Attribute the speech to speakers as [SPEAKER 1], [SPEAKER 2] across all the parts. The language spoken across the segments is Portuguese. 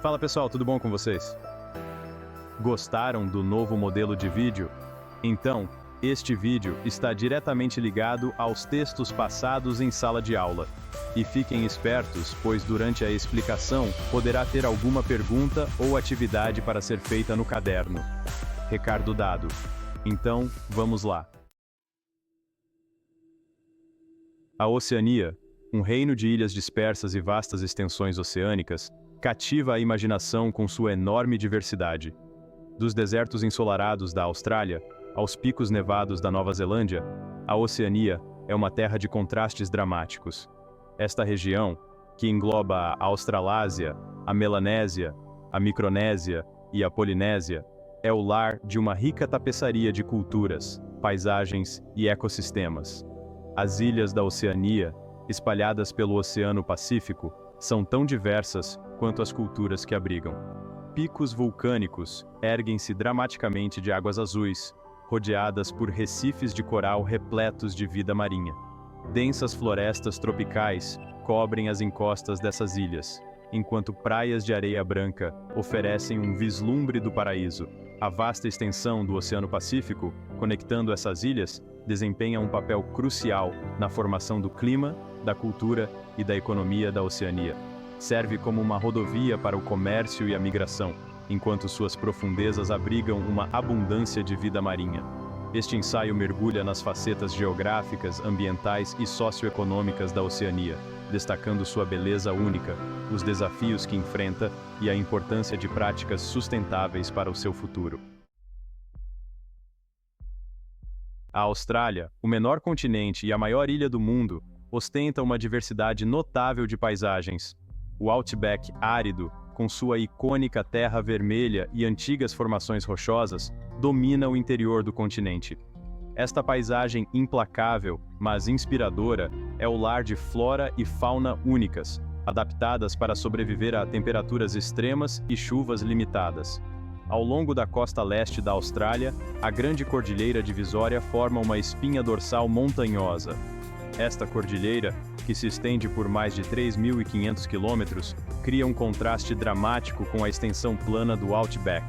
[SPEAKER 1] Fala pessoal, tudo bom com vocês? Gostaram do novo modelo de vídeo? Então, este vídeo está diretamente ligado aos textos passados em sala de aula. E fiquem espertos, pois durante a explicação poderá ter alguma pergunta ou atividade para ser feita no caderno. Recado dado. Então, vamos lá. A Oceania, um reino de ilhas dispersas e vastas extensões oceânicas, cativa a imaginação com sua enorme diversidade. Dos desertos ensolarados da Austrália aos picos nevados da Nova Zelândia, a Oceania é uma terra de contrastes dramáticos. Esta região, que engloba a Australásia, a Melanésia, a Micronésia e a Polinésia, é o lar de uma rica tapeçaria de culturas, paisagens e ecossistemas. As ilhas da Oceania, espalhadas pelo Oceano Pacífico, são tão diversas quanto as culturas que abrigam. Picos vulcânicos erguem-se dramaticamente de águas azuis, rodeadas por recifes de coral repletos de vida marinha. Densas florestas tropicais cobrem as encostas dessas ilhas, enquanto praias de areia branca oferecem um vislumbre do paraíso. A vasta extensão do Oceano Pacífico, conectando essas ilhas, desempenha um papel crucial na formação do clima, da cultura e da economia da Oceania. Serve como uma rodovia para o comércio e a migração, enquanto suas profundezas abrigam uma abundância de vida marinha. Este ensaio mergulha nas facetas geográficas, ambientais e socioeconômicas da Oceania, destacando sua beleza única, os desafios que enfrenta e a importância de práticas sustentáveis para o seu futuro. A Austrália, o menor continente e a maior ilha do mundo, ostenta uma diversidade notável de paisagens. O Outback árido, com sua icônica terra vermelha e antigas formações rochosas, domina o interior do continente. Esta paisagem implacável, mas inspiradora, é o lar de flora e fauna únicas, adaptadas para sobreviver a temperaturas extremas e chuvas limitadas. Ao longo da costa leste da Austrália, a Grande Cordilheira Divisória forma uma espinha dorsal montanhosa. Esta cordilheira, que se estende por mais de 3.500 quilômetros, cria um contraste dramático com a extensão plana do Outback.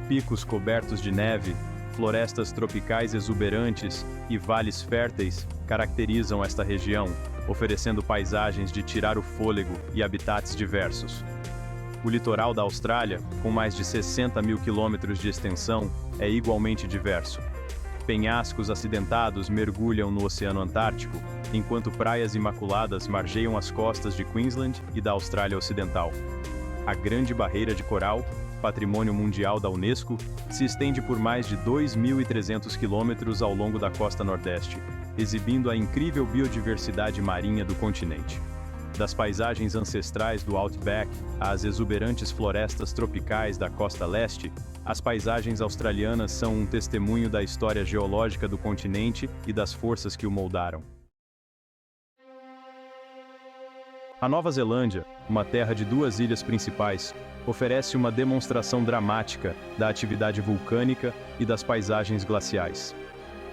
[SPEAKER 1] Picos cobertos de neve, florestas tropicais exuberantes e vales férteis caracterizam esta região, oferecendo paisagens de tirar o fôlego e habitats diversos. O litoral da Austrália, com mais de 60.000 quilômetros de extensão, é igualmente diverso. Penhascos acidentados mergulham no Oceano Antártico, enquanto praias imaculadas margeiam as costas de Queensland e da Austrália Ocidental. A Grande Barreira de Coral, Patrimônio Mundial da Unesco, se estende por mais de 2.300 quilômetros ao longo da costa nordeste, exibindo a incrível biodiversidade marinha do continente. Das paisagens ancestrais do Outback às exuberantes florestas tropicais da costa leste, as paisagens australianas são um testemunho da história geológica do continente e das forças que o moldaram. A Nova Zelândia, uma terra de duas ilhas principais, oferece uma demonstração dramática da atividade vulcânica e das paisagens glaciais.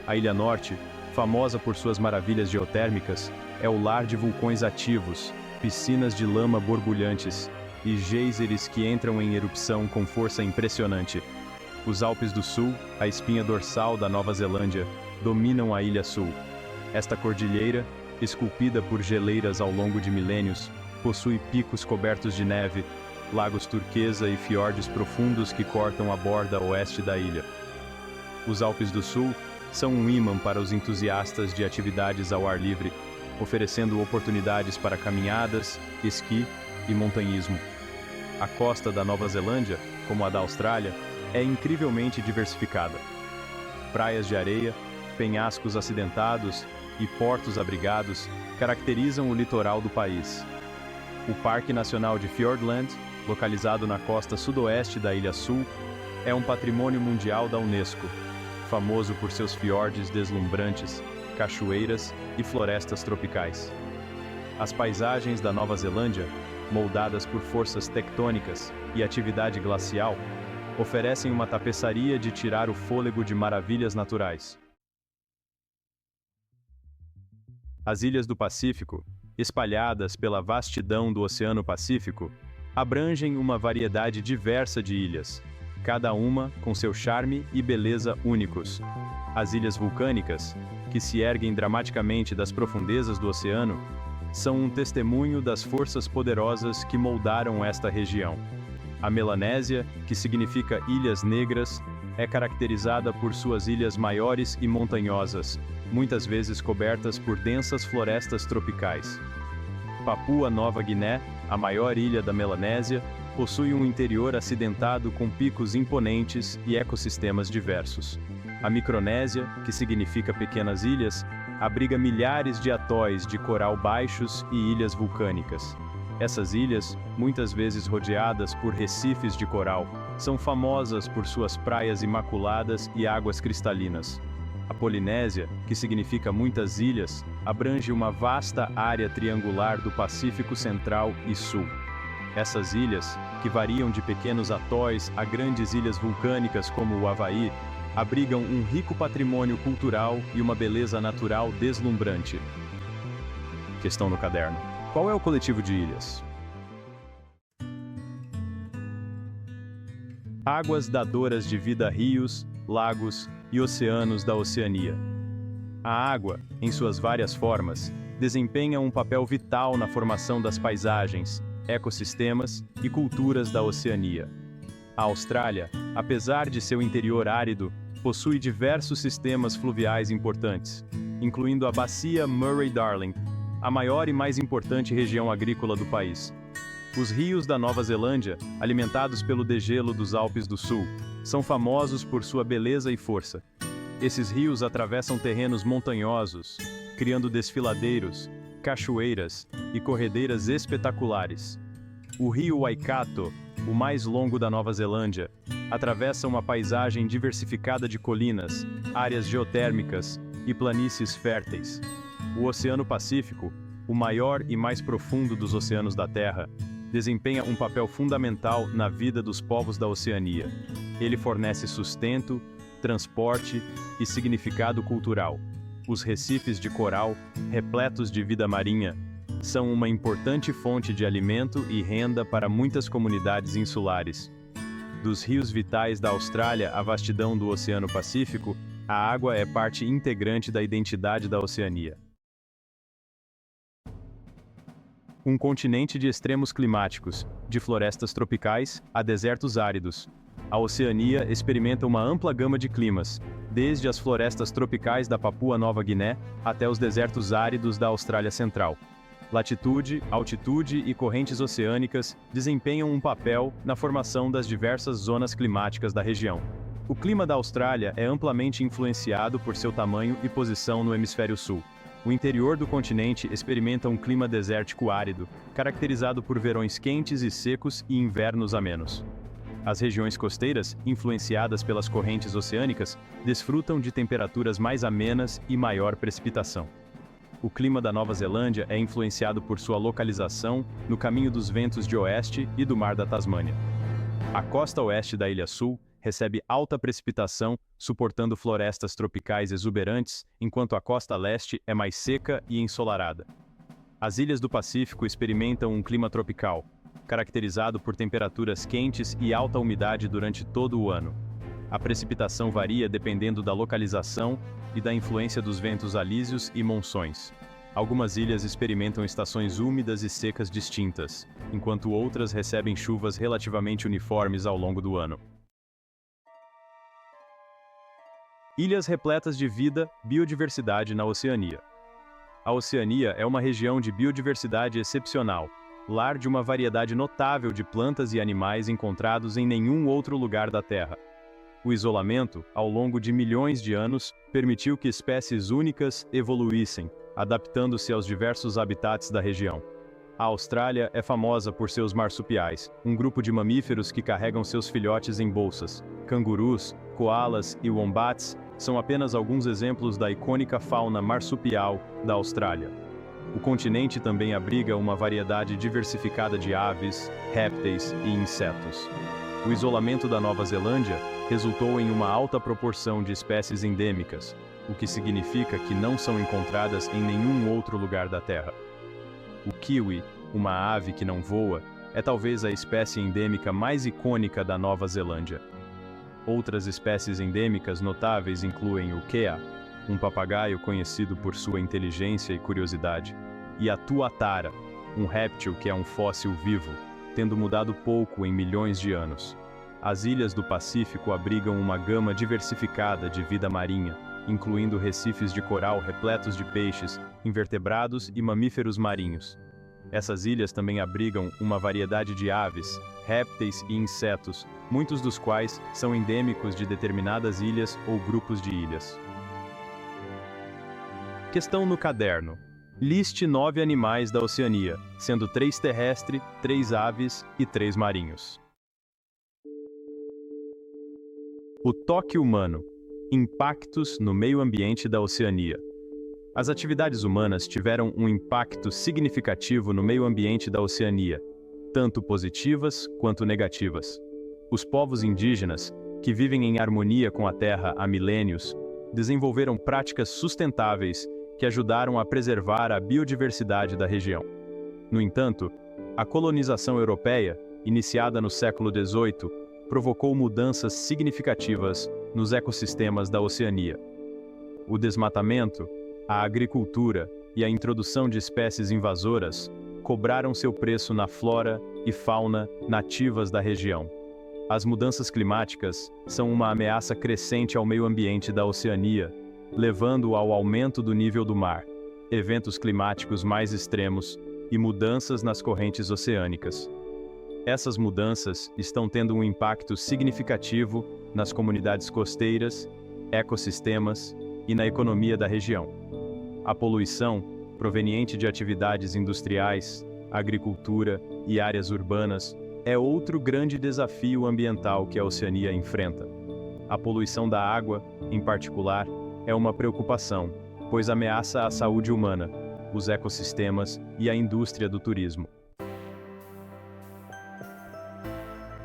[SPEAKER 1] A Ilha Norte, famosa por suas maravilhas geotérmicas, é o lar de vulcões ativos, piscinas de lama borbulhantes e geysers que entram em erupção com força impressionante. Os Alpes do Sul, a espinha dorsal da Nova Zelândia, dominam a Ilha Sul. Esta cordilheira, esculpida por geleiras ao longo de milênios, possui picos cobertos de neve, lagos turquesa e fiordes profundos que cortam a borda oeste da ilha. Os Alpes do Sul são um ímã para os entusiastas de atividades ao ar livre, oferecendo oportunidades para caminhadas, esqui e montanhismo. A costa da Nova Zelândia, como a da Austrália, é incrivelmente diversificada. Praias de areia, penhascos acidentados e portos abrigados caracterizam o litoral do país. O Parque Nacional de Fiordland, localizado na costa sudoeste da Ilha Sul, é um patrimônio mundial da Unesco, famoso por seus fiordes deslumbrantes, cachoeiras e florestas tropicais. As paisagens da Nova Zelândia, moldadas por forças tectônicas e atividade glacial, oferecem uma tapeçaria de tirar o fôlego de maravilhas naturais. As ilhas do Pacífico, espalhadas pela vastidão do Oceano Pacífico, abrangem uma variedade diversa de ilhas, cada uma com seu charme e beleza únicos. As ilhas vulcânicas, que se erguem dramaticamente das profundezas do oceano, são um testemunho das forças poderosas que moldaram esta região. A Melanésia, que significa Ilhas Negras, é caracterizada por suas ilhas maiores e montanhosas, muitas vezes cobertas por densas florestas tropicais. Papua Nova Guiné, a maior ilha da Melanésia, possui um interior acidentado com picos imponentes e ecossistemas diversos. A Micronésia, que significa pequenas ilhas, abriga milhares de atóis de coral baixos e ilhas vulcânicas. Essas ilhas, muitas vezes rodeadas por recifes de coral, são famosas por suas praias imaculadas e águas cristalinas. A Polinésia, que significa muitas ilhas, abrange uma vasta área triangular do Pacífico Central e Sul. Essas ilhas, que variam de pequenos atóis a grandes ilhas vulcânicas como o Havaí, abrigam um rico patrimônio cultural e uma beleza natural deslumbrante. Questão no caderno. Qual é o coletivo de ilhas? Águas dadoras de vida a rios, lagos e oceanos da Oceania. A água, em suas várias formas, desempenha um papel vital na formação das paisagens, ecossistemas e culturas da Oceania. A Austrália, apesar de seu interior árido, possui diversos sistemas fluviais importantes, incluindo a Bacia Murray-Darling, a maior e mais importante região agrícola do país. Os rios da Nova Zelândia, alimentados pelo degelo dos Alpes do Sul, são famosos por sua beleza e força. Esses rios atravessam terrenos montanhosos, criando desfiladeiros, cachoeiras e corredeiras espetaculares. O rio Waikato, o mais longo da Nova Zelândia, atravessa uma paisagem diversificada de colinas, áreas geotérmicas e planícies férteis. O Oceano Pacífico, o maior e mais profundo dos oceanos da Terra, desempenha um papel fundamental na vida dos povos da Oceania. Ele fornece sustento, transporte e significado cultural. Os recifes de coral, repletos de vida marinha, são uma importante fonte de alimento e renda para muitas comunidades insulares. Dos rios vitais da Austrália à vastidão do Oceano Pacífico, a água é parte integrante da identidade da Oceania. Um continente de extremos climáticos, de florestas tropicais a desertos áridos. A Oceania experimenta uma ampla gama de climas, desde as florestas tropicais da Papua Nova Guiné até os desertos áridos da Austrália Central. Latitude, altitude e correntes oceânicas desempenham um papel na formação das diversas zonas climáticas da região. O clima da Austrália é amplamente influenciado por seu tamanho e posição no hemisfério sul. O interior do continente experimenta um clima desértico árido, caracterizado por verões quentes e secos e invernos amenos. As regiões costeiras, influenciadas pelas correntes oceânicas, desfrutam de temperaturas mais amenas e maior precipitação. O clima da Nova Zelândia é influenciado por sua localização no caminho dos ventos de oeste e do Mar da Tasmânia. A costa oeste da Ilha Sul recebe alta precipitação, suportando florestas tropicais exuberantes, enquanto a costa leste é mais seca e ensolarada. As ilhas do Pacífico experimentam um clima tropical, caracterizado por temperaturas quentes e alta umidade durante todo o ano. A precipitação varia dependendo da localização e da influência dos ventos alísios e monções. Algumas ilhas experimentam estações úmidas e secas distintas, enquanto outras recebem chuvas relativamente uniformes ao longo do ano. Ilhas repletas de vida, biodiversidade na Oceania. A Oceania é uma região de biodiversidade excepcional, lar de uma variedade notável de plantas e animais encontrados em nenhum outro lugar da Terra. O isolamento, ao longo de milhões de anos, permitiu que espécies únicas evoluíssem, adaptando-se aos diversos habitats da região. A Austrália é famosa por seus marsupiais, um grupo de mamíferos que carregam seus filhotes em bolsas. Cangurus, coalas e wombats são apenas alguns exemplos da icônica fauna marsupial da Austrália. O continente também abriga uma variedade diversificada de aves, répteis e insetos. O isolamento da Nova Zelândia resultou em uma alta proporção de espécies endêmicas, o que significa que não são encontradas em nenhum outro lugar da Terra. O kiwi, uma ave que não voa, é talvez a espécie endêmica mais icônica da Nova Zelândia. Outras espécies endêmicas notáveis incluem o kea, um papagaio conhecido por sua inteligência e curiosidade, e a tuatara, um réptil que é um fóssil vivo, tendo mudado pouco em milhões de anos. As ilhas do Pacífico abrigam uma gama diversificada de vida marinha, incluindo recifes de coral repletos de peixes, invertebrados e mamíferos marinhos. Essas ilhas também abrigam uma variedade de aves, répteis e insetos, muitos dos quais são endêmicos de determinadas ilhas ou grupos de ilhas. Questão no caderno. Liste 9 animais da Oceania, sendo 3 terrestres, 3 aves e 3 marinhos. O toque humano. Impactos no meio ambiente da Oceania. As atividades humanas tiveram um impacto significativo no meio ambiente da Oceania, tanto positivas quanto negativas. Os povos indígenas, que vivem em harmonia com a Terra há milênios, desenvolveram práticas sustentáveis que ajudaram a preservar a biodiversidade da região. No entanto, a colonização europeia, iniciada no século XVIII, provocou mudanças significativas nos ecossistemas da Oceania. O desmatamento, a agricultura e a introdução de espécies invasoras cobraram seu preço na flora e fauna nativas da região. As mudanças climáticas são uma ameaça crescente ao meio ambiente da Oceania, levando ao aumento do nível do mar, eventos climáticos mais extremos e mudanças nas correntes oceânicas. Essas mudanças estão tendo um impacto significativo nas comunidades costeiras, ecossistemas e na economia da região. A poluição, proveniente de atividades industriais, agricultura e áreas urbanas, é outro grande desafio ambiental que a Oceania enfrenta. A poluição da água, em particular, é uma preocupação, pois ameaça a saúde humana, os ecossistemas e a indústria do turismo.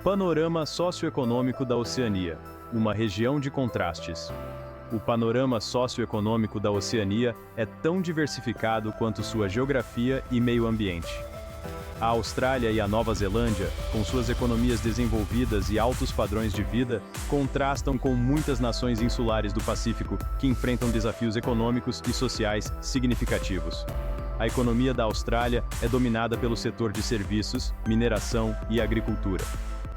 [SPEAKER 1] Panorama socioeconômico da Oceania, uma região de contrastes. O panorama socioeconômico da Oceania é tão diversificado quanto sua geografia e meio ambiente. A Austrália e a Nova Zelândia, com suas economias desenvolvidas e altos padrões de vida, contrastam com muitas nações insulares do Pacífico que enfrentam desafios econômicos e sociais significativos. A economia da Austrália é dominada pelo setor de serviços, mineração e agricultura.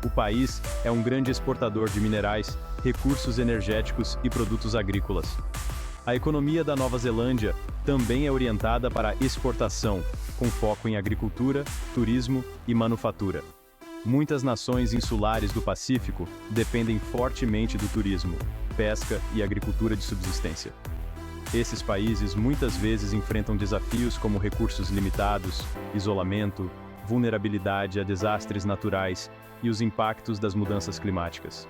[SPEAKER 1] O país é um grande exportador de minerais, recursos energéticos e produtos agrícolas. A economia da Nova Zelândia também é orientada para a exportação, com foco em agricultura, turismo e manufatura. Muitas nações insulares do Pacífico dependem fortemente do turismo, pesca e agricultura de subsistência. Esses países muitas vezes enfrentam desafios como recursos limitados, isolamento, vulnerabilidade a desastres naturais e os impactos das mudanças climáticas.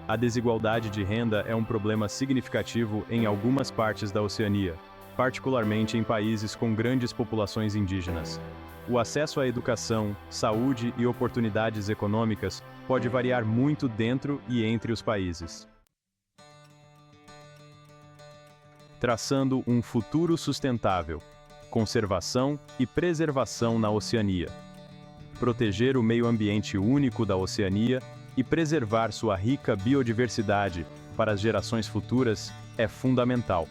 [SPEAKER 1] A desigualdade de renda é um problema significativo em algumas partes da Oceania, particularmente em países com grandes populações indígenas. O acesso à educação, saúde e oportunidades econômicas pode variar muito dentro e entre os países. Traçando um futuro sustentável, conservação e preservação na Oceania. Proteger o meio ambiente único da Oceania e preservar sua rica biodiversidade para as gerações futuras é fundamental.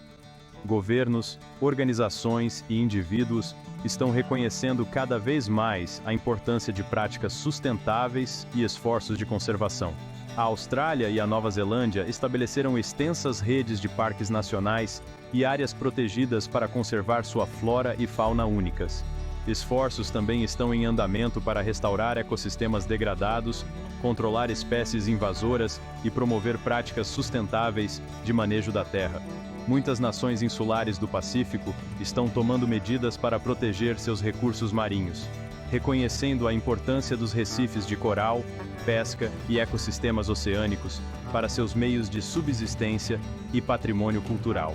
[SPEAKER 1] Governos, organizações e indivíduos estão reconhecendo cada vez mais a importância de práticas sustentáveis e esforços de conservação. A Austrália e a Nova Zelândia estabeleceram extensas redes de parques nacionais e áreas protegidas para conservar sua flora e fauna únicas. Esforços também estão em andamento para restaurar ecossistemas degradados, controlar espécies invasoras e promover práticas sustentáveis de manejo da terra. Muitas nações insulares do Pacífico estão tomando medidas para proteger seus recursos marinhos, reconhecendo a importância dos recifes de coral, pesca e ecossistemas oceânicos para seus meios de subsistência e patrimônio cultural.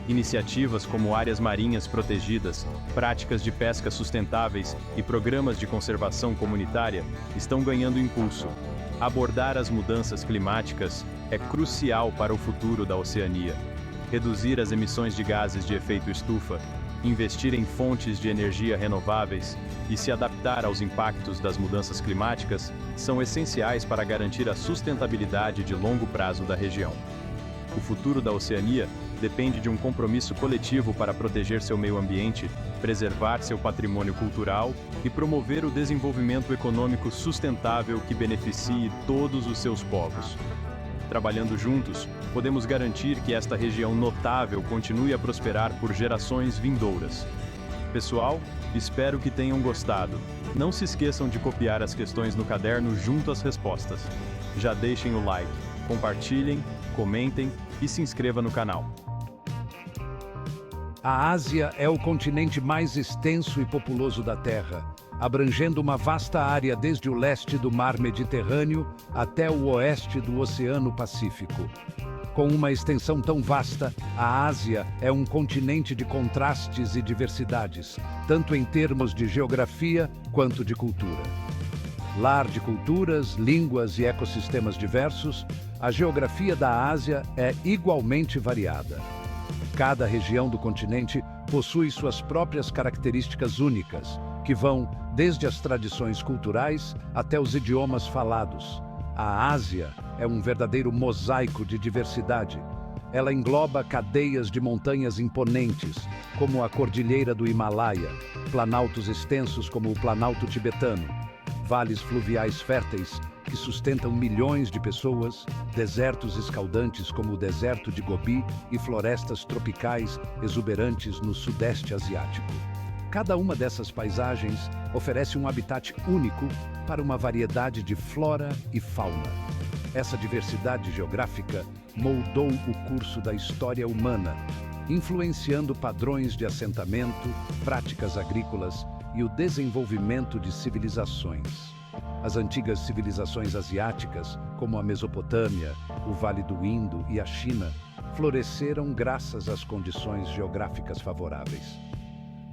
[SPEAKER 1] Iniciativas como áreas marinhas protegidas, práticas de pesca sustentáveis e programas de conservação comunitária estão ganhando impulso, Abordar as mudanças climáticas é crucial para o futuro da Oceania. Reduzir as emissões de gases de efeito estufa, investir em fontes de energia renováveis e se adaptar aos impactos das mudanças climáticas são essenciais para garantir a sustentabilidade de longo prazo da região. O futuro da Oceania depende de um compromisso coletivo para proteger seu meio ambiente, preservar seu patrimônio cultural e promover o desenvolvimento econômico sustentável que beneficie todos os seus povos. Trabalhando juntos, podemos garantir que esta região notável continue a prosperar por gerações vindouras. Pessoal, espero que tenham gostado. Não se esqueçam de copiar as questões no caderno junto às respostas. Já deixem o like, compartilhem, comentem e se inscreva no canal.
[SPEAKER 2] A Ásia é o continente mais extenso e populoso da Terra, abrangendo uma vasta área desde o leste do Mar Mediterrâneo até o oeste do Oceano Pacífico. Com uma extensão tão vasta, a Ásia é um continente de contrastes e diversidades, tanto em termos de geografia quanto de cultura. Lar de culturas, línguas e ecossistemas diversos, a geografia da Ásia é igualmente variada. Cada região do continente possui suas próprias características únicas, que vão desde as tradições culturais até os idiomas falados. A Ásia é um verdadeiro mosaico de diversidade. Ela engloba cadeias de montanhas imponentes, como a Cordilheira do Himalaia, planaltos extensos como o Planalto Tibetano, vales fluviais férteis que sustentam milhões de pessoas, desertos escaldantes como o deserto de Gobi e florestas tropicais exuberantes no Sudeste Asiático. Cada uma dessas paisagens oferece um habitat único para uma variedade de flora e fauna. Essa diversidade geográfica moldou o curso da história humana, influenciando padrões de assentamento, práticas agrícolas e o desenvolvimento de civilizações. As antigas civilizações asiáticas, como a Mesopotâmia, o Vale do Indo e a China, floresceram graças às condições geográficas favoráveis.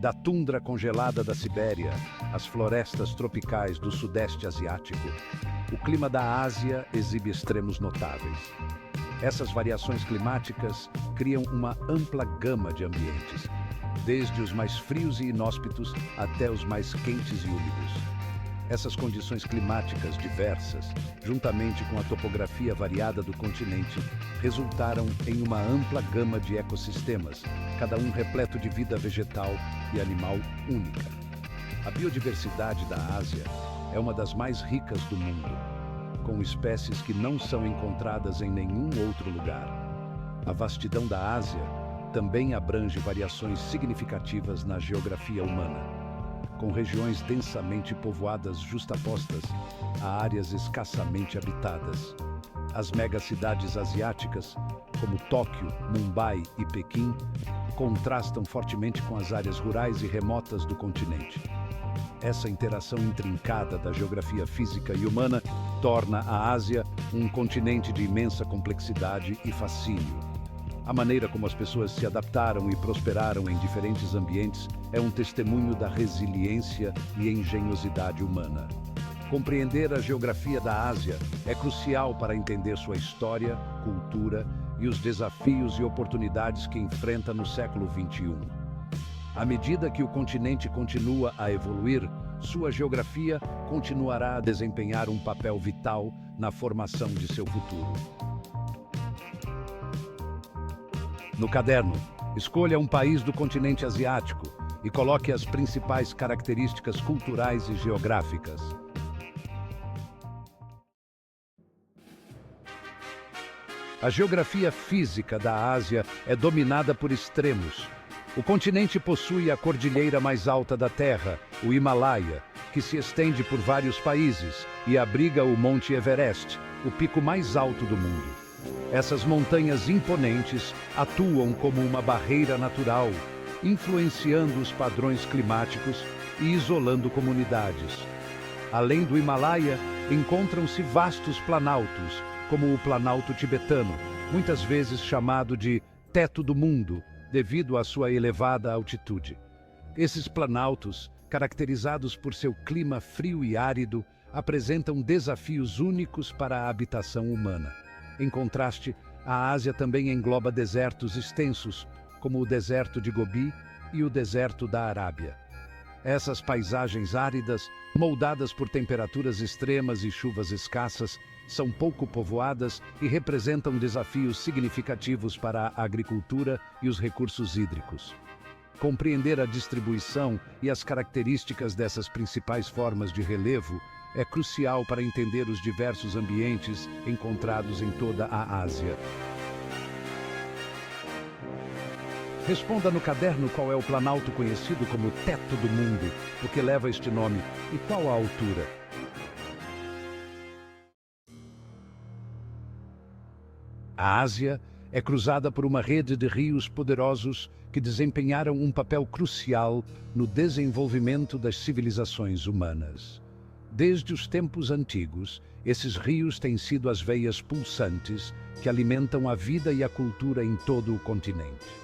[SPEAKER 2] Da tundra congelada da Sibéria às florestas tropicais do Sudeste Asiático, o clima da Ásia exibe extremos notáveis. Essas variações climáticas criam uma ampla gama de ambientes, desde os mais frios e inóspitos até os mais quentes e úmidos. Essas condições climáticas diversas, juntamente com a topografia variada do continente, resultaram em uma ampla gama de ecossistemas, cada um repleto de vida vegetal e animal única. A biodiversidade da Ásia é uma das mais ricas do mundo, com espécies que não são encontradas em nenhum outro lugar. A vastidão da Ásia também abrange variações significativas na geografia humana, com regiões densamente povoadas justapostas a áreas escassamente habitadas. As megacidades asiáticas, como Tóquio, Mumbai e Pequim, contrastam fortemente com as áreas rurais e remotas do continente. Essa interação intrincada da geografia física e humana torna a Ásia um continente de imensa complexidade e fascínio. A maneira como as pessoas se adaptaram e prosperaram em diferentes ambientes é um testemunho da resiliência e engenhosidade humana. Compreender a geografia da Ásia é crucial para entender sua história, cultura e os desafios e oportunidades que enfrenta no século XXI. À medida que o continente continua a evoluir, sua geografia continuará a desempenhar um papel vital na formação de seu futuro. No caderno, escolha um país do continente asiático e coloque as principais características culturais e geográficas. A geografia física da Ásia é dominada por extremos. O continente possui a cordilheira mais alta da Terra, o Himalaia, que se estende por vários países e abriga o Monte Everest, o pico mais alto do mundo. Essas montanhas imponentes atuam como uma barreira natural, influenciando os padrões climáticos e isolando comunidades. Além do Himalaia, encontram-se vastos planaltos, como o Planalto Tibetano, muitas vezes chamado de Teto do Mundo, devido à sua elevada altitude. Esses planaltos, caracterizados por seu clima frio e árido, apresentam desafios únicos para a habitação humana. Em contraste, a Ásia também engloba desertos extensos, como o deserto de Gobi e o deserto da Arábia. Essas paisagens áridas, moldadas por temperaturas extremas e chuvas escassas, são pouco povoadas e representam desafios significativos para a agricultura e os recursos hídricos. Compreender a distribuição e as características dessas principais formas de relevo é crucial para entender os diversos ambientes encontrados em toda a Ásia. Responda no caderno qual é o planalto conhecido como Teto do Mundo, o que leva este nome, e qual a altura. A Ásia é cruzada por uma rede de rios poderosos que desempenharam um papel crucial no desenvolvimento das civilizações humanas. Desde os tempos antigos, esses rios têm sido as veias pulsantes que alimentam a vida e a cultura em todo o continente.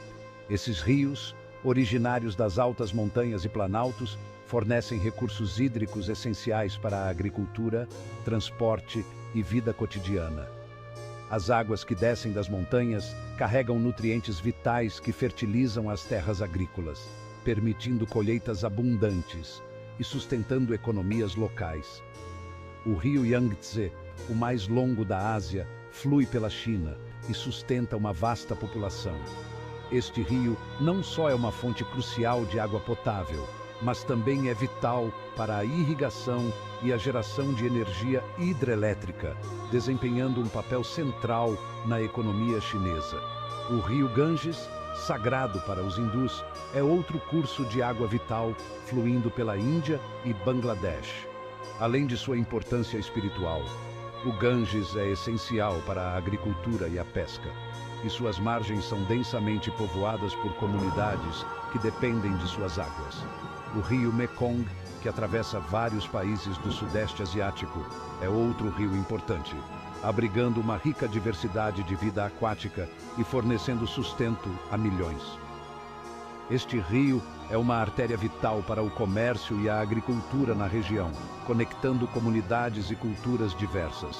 [SPEAKER 2] Esses rios, originários das altas montanhas e planaltos, fornecem recursos hídricos essenciais para a agricultura, transporte e vida cotidiana. As águas que descem das montanhas carregam nutrientes vitais que fertilizam as terras agrícolas, permitindo colheitas abundantes e sustentando economias locais. O rio Yangtze, o mais longo da Ásia, flui pela China e sustenta uma vasta população. Este rio não só é uma fonte crucial de água potável, mas também é vital para a irrigação e a geração de energia hidrelétrica, desempenhando um papel central na economia chinesa. O rio Ganges, sagrado para os hindus, é outro curso de água vital fluindo pela Índia e Bangladesh. Além de sua importância espiritual, o Ganges é essencial para a agricultura e a pesca, e suas margens são densamente povoadas por comunidades que dependem de suas águas. O rio Mekong, que atravessa vários países do Sudeste Asiático, é outro rio importante, abrigando uma rica diversidade de vida aquática e fornecendo sustento a milhões. Este rio é uma artéria vital para o comércio e a agricultura na região, conectando comunidades e culturas diversas.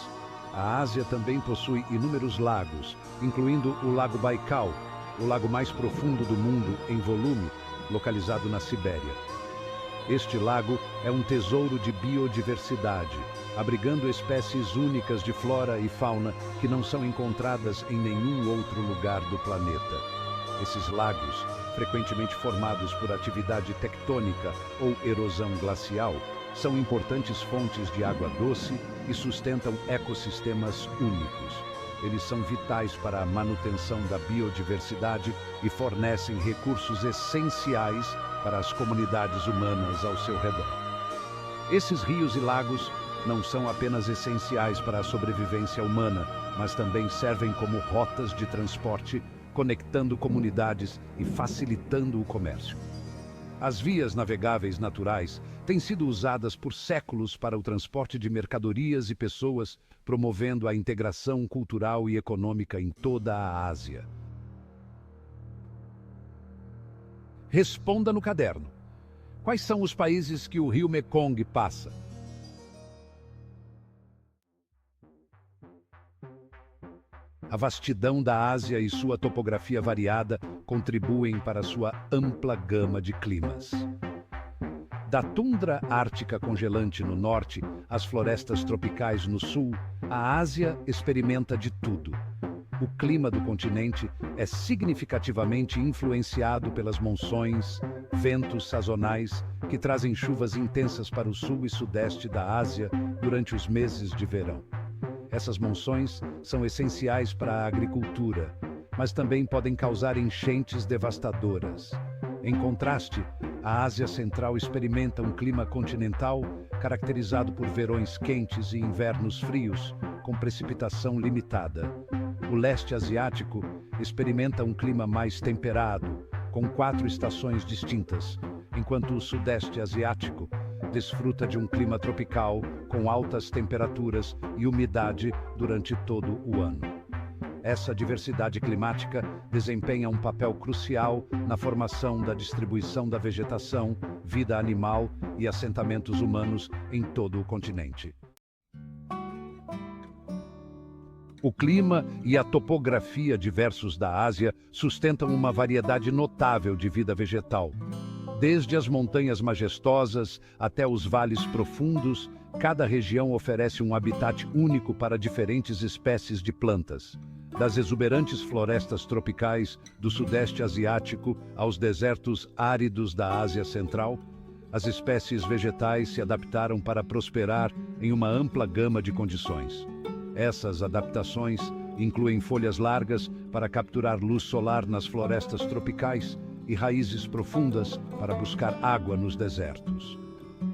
[SPEAKER 2] A Ásia também possui inúmeros lagos, incluindo o Lago Baikal, o lago mais profundo do mundo em volume, localizado na Sibéria. Este lago é um tesouro de biodiversidade, abrigando espécies únicas de flora e fauna que não são encontradas em nenhum outro lugar do planeta. Esses lagos, frequentemente formados por atividade tectônica ou erosão glacial, são importantes fontes de água doce e sustentam ecossistemas únicos. Eles são vitais para a manutenção da biodiversidade e fornecem recursos essenciais para as comunidades humanas ao seu redor. Esses rios e lagos não são apenas essenciais para a sobrevivência humana, mas também servem como rotas de transporte, conectando comunidades e facilitando o comércio. As vias navegáveis naturais têm sido usadas por séculos para o transporte de mercadorias e pessoas, promovendo a integração cultural e econômica em toda a Ásia. Responda no caderno. Quais são os países que o rio Mekong passa? A vastidão da Ásia e sua topografia variada contribuem para sua ampla gama de climas. Da tundra ártica congelante no norte às florestas tropicais no sul, a Ásia experimenta de tudo. O clima do continente é significativamente influenciado pelas monções, ventos sazonais que trazem chuvas intensas para o sul e sudeste da Ásia durante os meses de verão. Essas monções são essenciais para a agricultura, mas também podem causar enchentes devastadoras. Em contraste, a Ásia Central experimenta um clima continental caracterizado por verões quentes e invernos frios, com precipitação limitada. O leste asiático experimenta um clima mais temperado, com 4 estações distintas, enquanto o sudeste asiático desfruta de um clima tropical com altas temperaturas e umidade durante todo o ano. Essa diversidade climática desempenha um papel crucial na formação da distribuição da vegetação, vida animal e assentamentos humanos em todo o continente. O clima e a topografia diversos da Ásia sustentam uma variedade notável de vida vegetal. Desde as montanhas majestosas até os vales profundos, cada região oferece um habitat único para diferentes espécies de plantas. Das exuberantes florestas tropicais do Sudeste Asiático aos desertos áridos da Ásia Central, as espécies vegetais se adaptaram para prosperar em uma ampla gama de condições. Essas adaptações incluem folhas largas para capturar luz solar nas florestas tropicais e raízes profundas para buscar água nos desertos.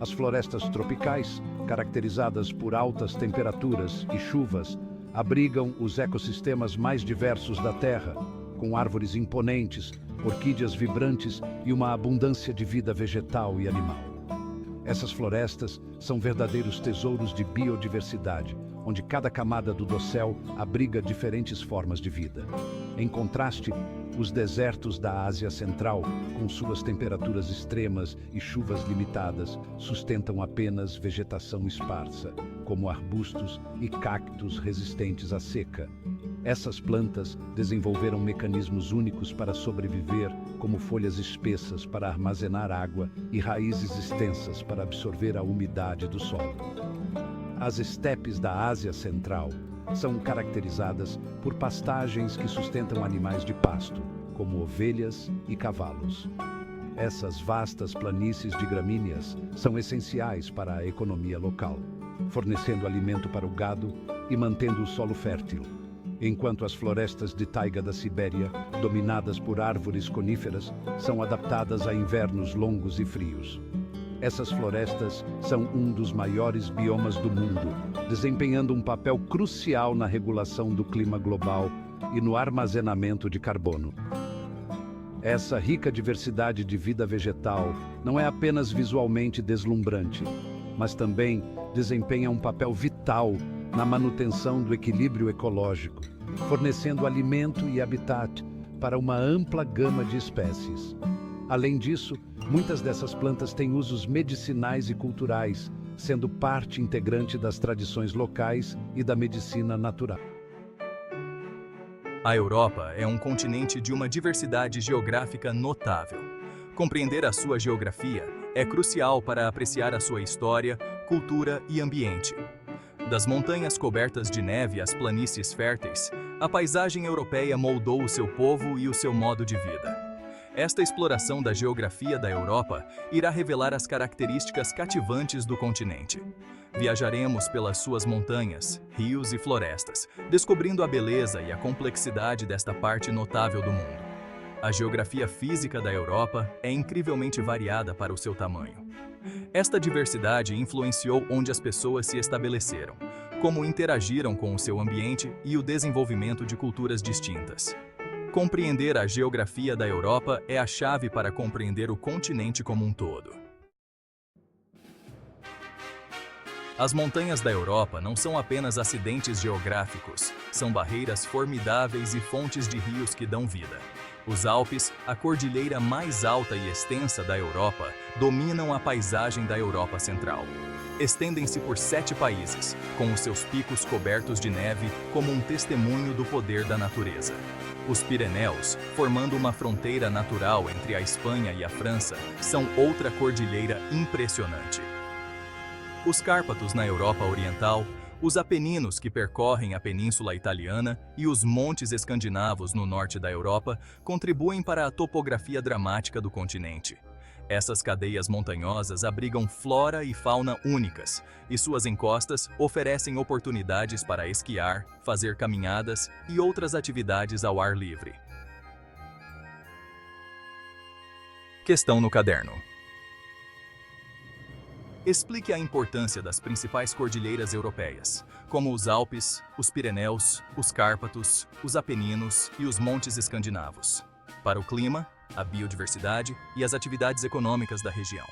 [SPEAKER 2] As florestas tropicais, caracterizadas por altas temperaturas e chuvas, abrigam os ecossistemas mais diversos da Terra, com árvores imponentes, orquídeas vibrantes e uma abundância de vida vegetal e animal. Essas florestas são verdadeiros tesouros de biodiversidade, onde cada camada do dossel abriga diferentes formas de vida. Em contraste, os desertos da Ásia Central, com suas temperaturas extremas e chuvas limitadas, sustentam apenas vegetação esparsa, como arbustos e cactos resistentes à seca. Essas plantas desenvolveram mecanismos únicos para sobreviver, como folhas espessas para armazenar água e raízes extensas para absorver a umidade do solo. As estepes da Ásia Central são caracterizadas por pastagens que sustentam animais de pasto, como ovelhas e cavalos. Essas vastas planícies de gramíneas são essenciais para a economia local, fornecendo alimento para o gado e mantendo o solo fértil, enquanto as florestas de taiga da Sibéria, dominadas por árvores coníferas, são adaptadas a invernos longos e frios. Essas florestas são um dos maiores biomas do mundo, desempenhando um papel crucial na regulação do clima global e no armazenamento de carbono. Essa rica diversidade de vida vegetal não é apenas visualmente deslumbrante, mas também desempenha um papel vital na manutenção do equilíbrio ecológico, fornecendo alimento e habitat para uma ampla gama de espécies. Além disso, muitas dessas plantas têm usos medicinais e culturais, sendo parte integrante das tradições locais e da medicina natural.
[SPEAKER 3] A Europa é um continente de uma diversidade geográfica notável. Compreender a sua geografia é crucial para apreciar a sua história, cultura e ambiente. Das montanhas cobertas de neve às planícies férteis, a paisagem europeia moldou o seu povo e o seu modo de vida. Esta exploração da geografia da Europa irá revelar as características cativantes do continente. Viajaremos pelas suas montanhas, rios e florestas, descobrindo a beleza e a complexidade desta parte notável do mundo. A geografia física da Europa é incrivelmente variada para o seu tamanho. Esta diversidade influenciou onde as pessoas se estabeleceram, como interagiram com o seu ambiente e o desenvolvimento de culturas distintas. Compreender a geografia da Europa é a chave para compreender o continente como um todo. As montanhas da Europa não são apenas acidentes geográficos, são barreiras formidáveis e fontes de rios que dão vida. Os Alpes, a cordilheira mais alta e extensa da Europa, dominam a paisagem da Europa Central. Estendem-se por 7 países, com os seus picos cobertos de neve como um testemunho do poder da natureza. Os Pirineus, formando uma fronteira natural entre a Espanha e a França, são outra cordilheira impressionante. Os Cárpatos na Europa Oriental, os Apeninos que percorrem a Península Italiana e os Montes Escandinavos no norte da Europa contribuem para a topografia dramática do continente. Essas cadeias montanhosas abrigam flora e fauna únicas, e suas encostas oferecem oportunidades para esquiar, fazer caminhadas e outras atividades ao ar livre. Questão no caderno. Explique a importância das principais cordilheiras europeias, como os Alpes, os Pirineus, os Cárpatos, os Apeninos e os Montes Escandinavos, para o clima, a biodiversidade e as atividades econômicas da região.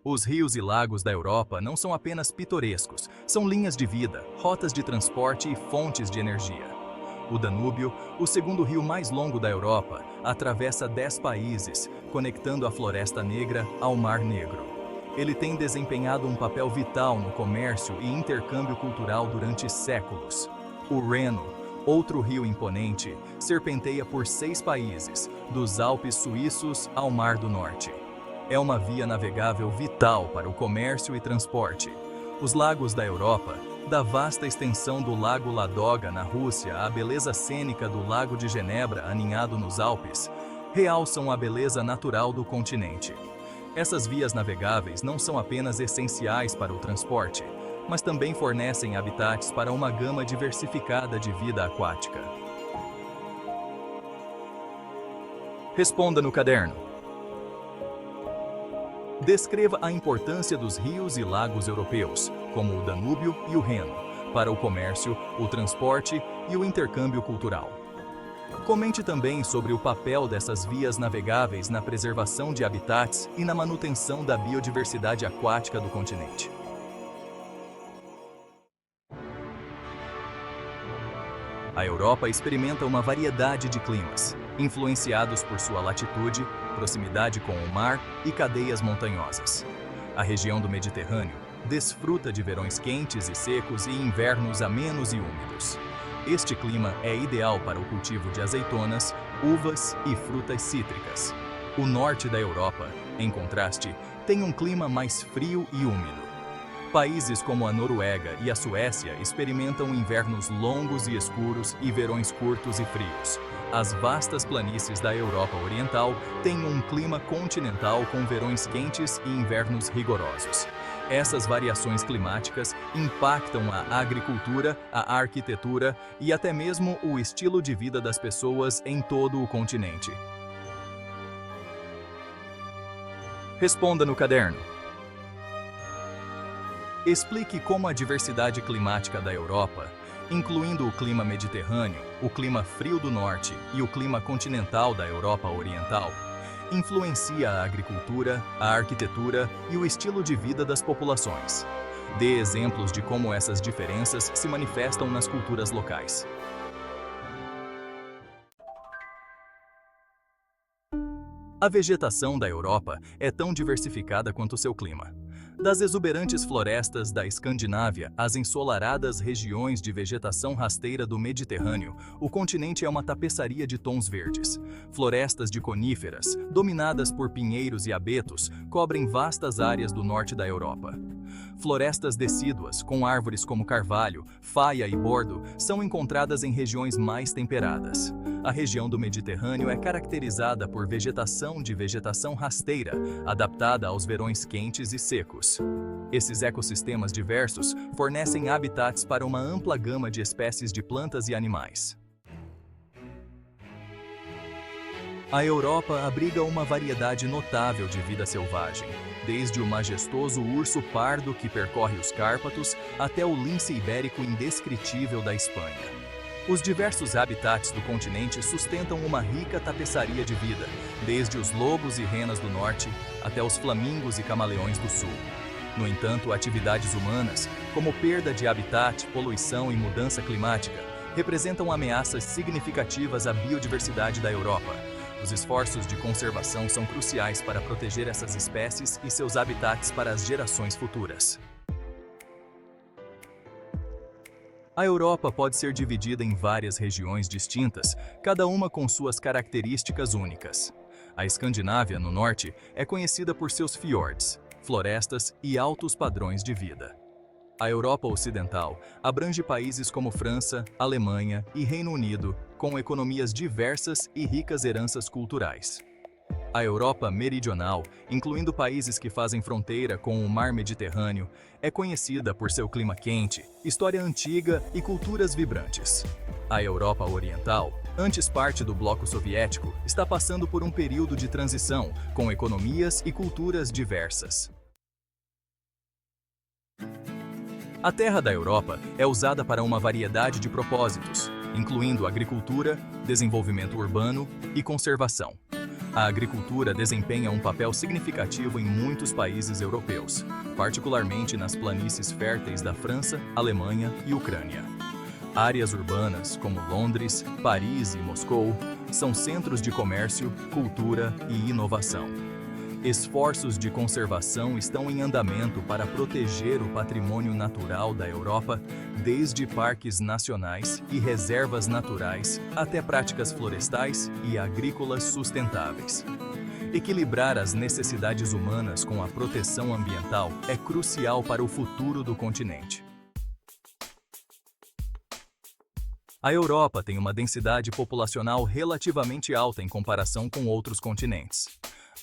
[SPEAKER 3] Os rios e lagos da Europa não são apenas pitorescos, são linhas de vida, rotas de transporte e fontes de energia. O Danúbio, o segundo rio mais longo da Europa, atravessa 10 países, conectando a Floresta Negra ao Mar Negro. Ele tem desempenhado um papel vital no comércio e intercâmbio cultural durante séculos. O Reno, outro rio imponente, serpenteia por 6 países, dos Alpes suíços ao Mar do Norte. É uma via navegável vital para o comércio e transporte. Os lagos da Europa, da vasta extensão do Lago Ladoga na Rússia à beleza cênica do Lago de Genebra aninhado nos Alpes, realçam a beleza natural do continente. Essas vias navegáveis não são apenas essenciais para o transporte, mas também fornecem habitats para uma gama diversificada de vida aquática. Responda no caderno. Descreva a importância dos rios e lagos europeus, como o Danúbio e o Reno, para o comércio, o transporte e o intercâmbio cultural. Comente também sobre o papel dessas vias navegáveis na preservação de habitats e na manutenção da biodiversidade aquática do continente. A Europa experimenta uma variedade de climas, influenciados por sua latitude, proximidade com o mar e cadeias montanhosas. A região do Mediterrâneo desfruta de verões quentes e secos e invernos amenos e úmidos. Este clima é ideal para o cultivo de azeitonas, uvas e frutas cítricas. O norte da Europa, em contraste, tem um clima mais frio e úmido. Países como a Noruega e a Suécia experimentam invernos longos e escuros e verões curtos e frios. As vastas planícies da Europa Oriental têm um clima continental com verões quentes e invernos rigorosos. Essas variações climáticas impactam a agricultura, a arquitetura e até mesmo o estilo de vida das pessoas em todo o continente. Responda no caderno. Explique como a diversidade climática da Europa, incluindo o clima mediterrâneo, o clima frio do norte e o clima continental da Europa Oriental, influencia a agricultura, a arquitetura e o estilo de vida das populações. Dê exemplos de como essas diferenças se manifestam nas culturas locais. A vegetação da Europa é tão diversificada quanto seu clima. Das exuberantes florestas da Escandinávia às ensolaradas regiões de vegetação rasteira do Mediterrâneo, o continente é uma tapeçaria de tons verdes. Florestas de coníferas, dominadas por pinheiros e abetos, cobrem vastas áreas do norte da Europa. Florestas decíduas, com árvores como carvalho, faia e bordo, são encontradas em regiões mais temperadas. A região do Mediterrâneo é caracterizada por vegetação rasteira, adaptada aos verões quentes e secos. Esses ecossistemas diversos fornecem habitats para uma ampla gama de espécies de plantas e animais. A Europa abriga uma variedade notável de vida selvagem, desde o majestoso urso pardo que percorre os Cárpatos até o lince ibérico indescritível da Espanha. Os diversos habitats do continente sustentam uma rica tapeçaria de vida, desde os lobos e renas do norte até os flamingos e camaleões do sul. No entanto, atividades humanas, como perda de habitat, poluição e mudança climática, representam ameaças significativas à biodiversidade da Europa. Os esforços de conservação são cruciais para proteger essas espécies e seus habitats para as gerações futuras. A Europa pode ser dividida em várias regiões distintas, cada uma com suas características únicas. A Escandinávia, no norte, é conhecida por seus fiordes, florestas e altos padrões de vida. A Europa Ocidental abrange países como França, Alemanha e Reino Unido, com economias diversas e ricas heranças culturais. A Europa Meridional, incluindo países que fazem fronteira com o Mar Mediterrâneo, é conhecida por seu clima quente, história antiga e culturas vibrantes. A Europa Oriental, antes parte do bloco soviético, está passando por um período de transição, com economias e culturas diversas. A terra da Europa é usada para uma variedade de propósitos, incluindo agricultura, desenvolvimento urbano e conservação. A agricultura desempenha um papel significativo em muitos países europeus, particularmente nas planícies férteis da França, Alemanha e Ucrânia. Áreas urbanas como Londres, Paris e Moscou são centros de comércio, cultura e inovação. Esforços de conservação estão em andamento para proteger o patrimônio natural da Europa, desde parques nacionais e reservas naturais até práticas florestais e agrícolas sustentáveis. Equilibrar as necessidades humanas com a proteção ambiental é crucial para o futuro do continente. A Europa tem uma densidade populacional relativamente alta em comparação com outros continentes.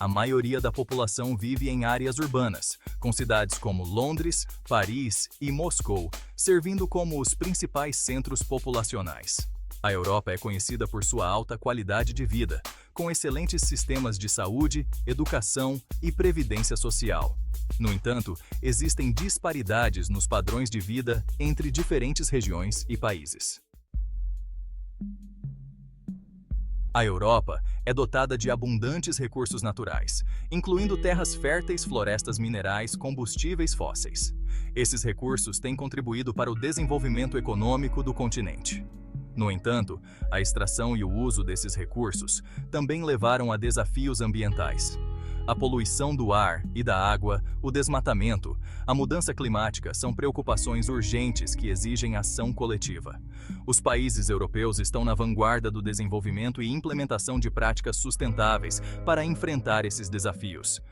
[SPEAKER 3] A maioria da população vive em áreas urbanas, com cidades como Londres, Paris e Moscou, servindo como os principais centros populacionais. A Europa é conhecida por sua alta qualidade de vida, com excelentes sistemas de saúde, educação e previdência social. No entanto, existem disparidades nos padrões de vida entre diferentes regiões e países. A Europa é dotada de abundantes recursos naturais, incluindo terras férteis, florestas minerais, combustíveis fósseis. Esses recursos têm contribuído para o desenvolvimento econômico do continente. No entanto, a extração e o uso desses recursos também levaram a desafios ambientais. A poluição do ar e da água, o desmatamento, a mudança climática são preocupações urgentes que exigem ação coletiva. Os países europeus estão na vanguarda do desenvolvimento e implementação de práticas sustentáveis para enfrentar esses desafios.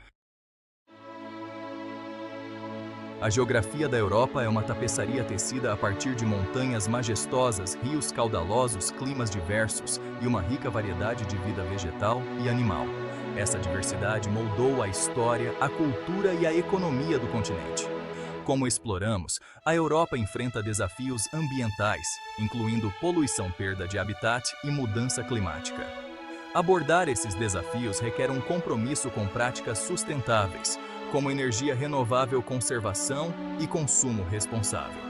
[SPEAKER 3] A geografia da Europa é uma tapeçaria tecida a partir de montanhas majestosas, rios caudalosos, climas diversos e uma rica variedade de vida vegetal e animal. Essa diversidade moldou a história, a cultura e a economia do continente. Como exploramos, a Europa enfrenta desafios ambientais, incluindo poluição, perda de habitat e mudança climática. Abordar esses desafios requer um compromisso com práticas sustentáveis, como energia renovável, conservação e consumo responsável.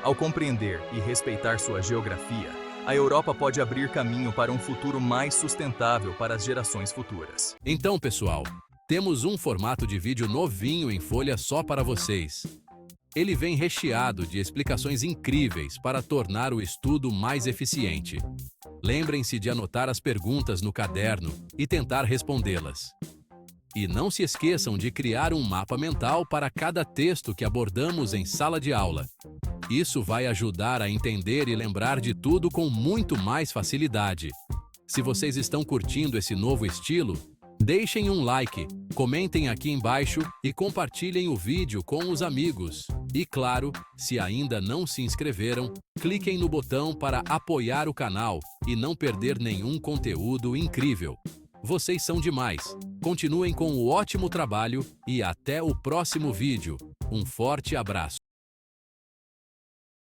[SPEAKER 3] Ao compreender e respeitar sua geografia, a Europa pode abrir caminho para um futuro mais sustentável para as gerações futuras.
[SPEAKER 2] Então, pessoal, temos um formato de vídeo novinho em folha só para vocês. Ele vem recheado de explicações incríveis para tornar o estudo mais eficiente. Lembrem-se de anotar as perguntas no caderno e tentar respondê-las. E não se esqueçam de criar um mapa mental para cada texto que abordamos em sala de aula. Isso vai ajudar a entender e lembrar de tudo com muito mais facilidade. Se vocês estão curtindo esse novo estilo, deixem um like, comentem aqui embaixo e compartilhem o vídeo com os amigos. E claro, se ainda não se inscreveram, cliquem no botão para apoiar o canal e não perder nenhum conteúdo incrível. Vocês são demais. Continuem com o ótimo trabalho e até o próximo vídeo. Um forte abraço.